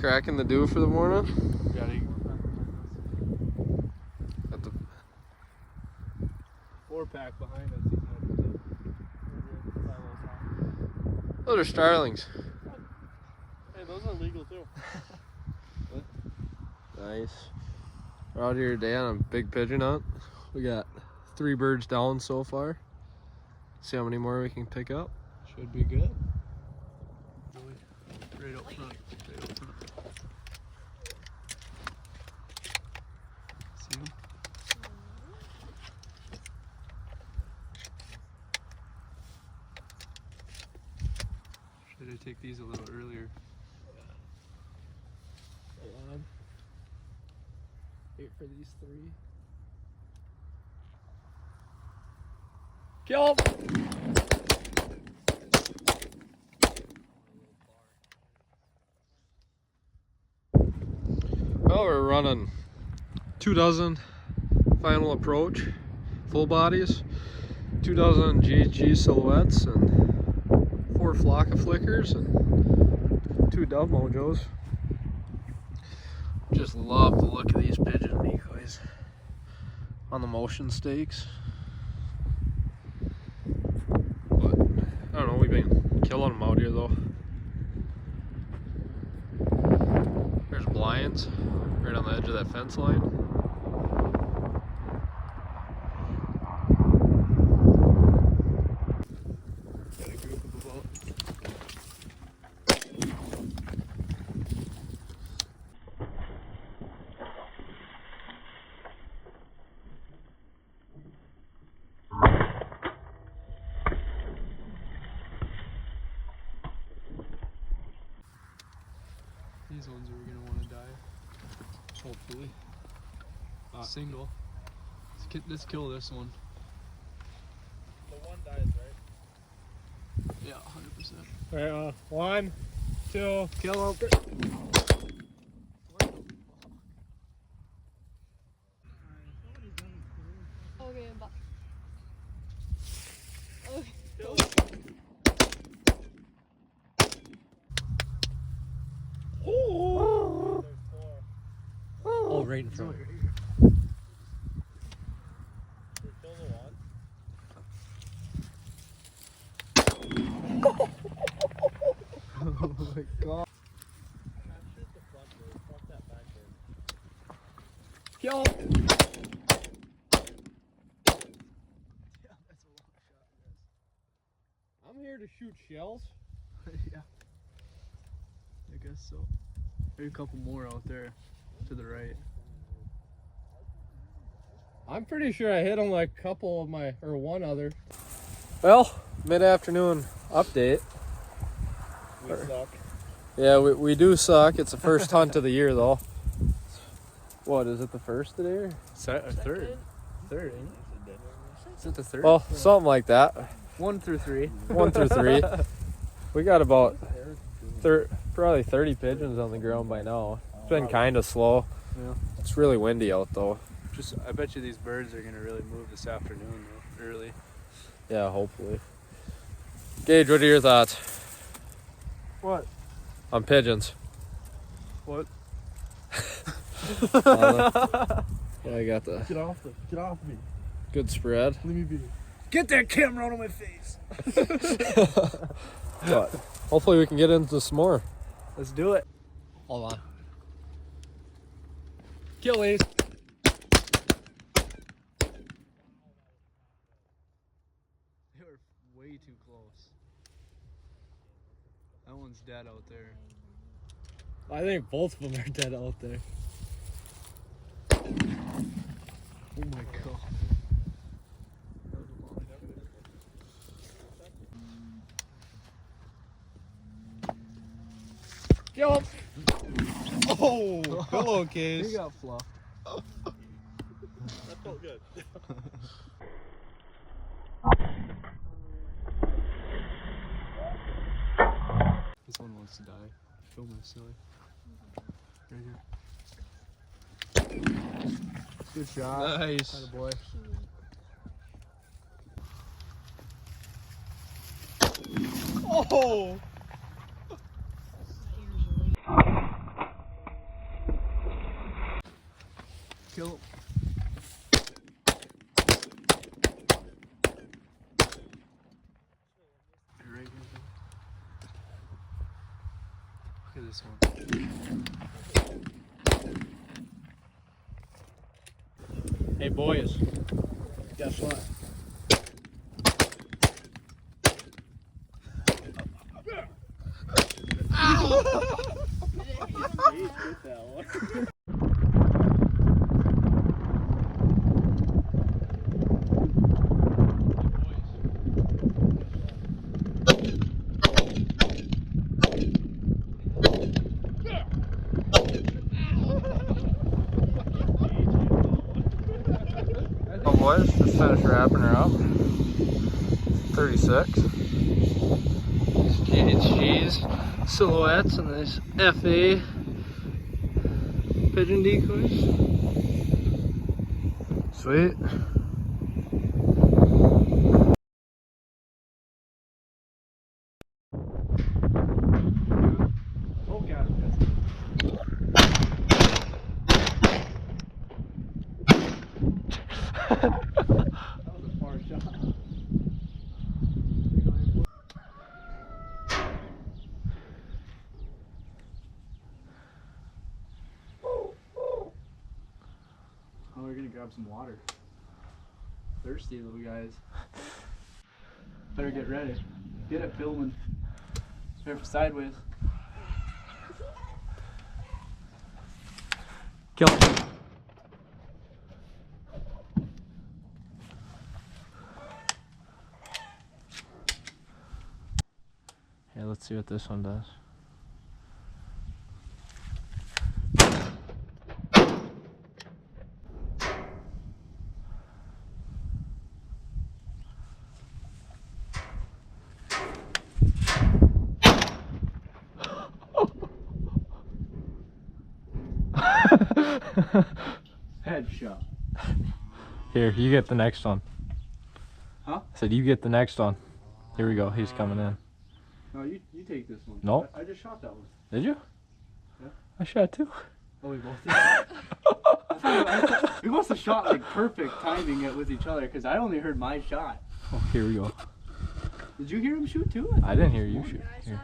cracking the dew for the morning. Got the 4-pack behind us. Those are starlings. Hey, those are legal too. Nice. We're out here today on a big pigeon hunt. We got 3 birds down so far. See how many more we can pick up. Should be good. Right up front. See him? Should I take these a little earlier? Hold on. Wait for these 3. Kill him! Well, we're running 2 dozen final approach, full bodies, 2 dozen GHG Silhouettes, and 4 Flocka flickers, and 2 dove Mojos. Just love the look of these pigeon decoys on the motion stakes. But I don't know, we've been killing them out here though. There's blinds right on the edge of that fence line. Got a group of about. These ones are gonna want to die. Hopefully. Single. Let's kill this one. The one dies, right? Yeah, 100%. Alright, 1, 2, Kill him. Okay, bye. Okay. Oh, right in front. Oh my god. Kill him. I'm here to shoot shells. Yeah. I guess so. There's a couple more out there to the right. I'm pretty sure I hit them like a couple of my, or one other. Well, mid-afternoon update. we suck. Yeah, we do suck. It's the first hunt of the year though. What, is it the first today? Or? Third. Third, ain't it? Is it the third? Well, something like that. 1 through 3. 1 through 3. We got about probably 30 pigeons on the ground by now. It's been kind of slow. Yeah. It's really windy out though. I bet you these birds are gonna really move this afternoon though, early. Yeah, hopefully. Gage, what are your thoughts What? on pigeons? What? Yeah, I got the Get off me. good spread. Let me be. Get that camera out of my face. But hopefully we can get into some more. Let's do it. Hold on. Gilly. They were way too close. That one's dead out there. I think both of them are dead out there. Oh my god. Kill him! Oh, pillowcase. He got fluffed. That felt good. This one wants to die. Film this silly. Right here. Good shot. Nice. Attaboy. Oh! Kill him. Right here. Look at this one. Hey boys, guess what? Oh boys, just finished wrapping her up. 36. These GHG's Silhouettes and these FA pigeon decoys. Sweet. Oh god. That was a far shot. Oh, we're gonna grab some water. Thirsty little guys. Better get ready. Get it filming. Surf sideways. Kill. Hey, let's see what this one does. Headshot. Here, you get the next one. Huh? I said you get the next one. Here we go, he's coming in. No, you take this one. No. I just shot that one. Did you? Yeah. I shot too. Oh, we both did. I thought we must have shot like perfect timing it with each other because I only heard my shot. Oh, here we go. Did you hear him shoot too? I didn't hear you shoot. Here.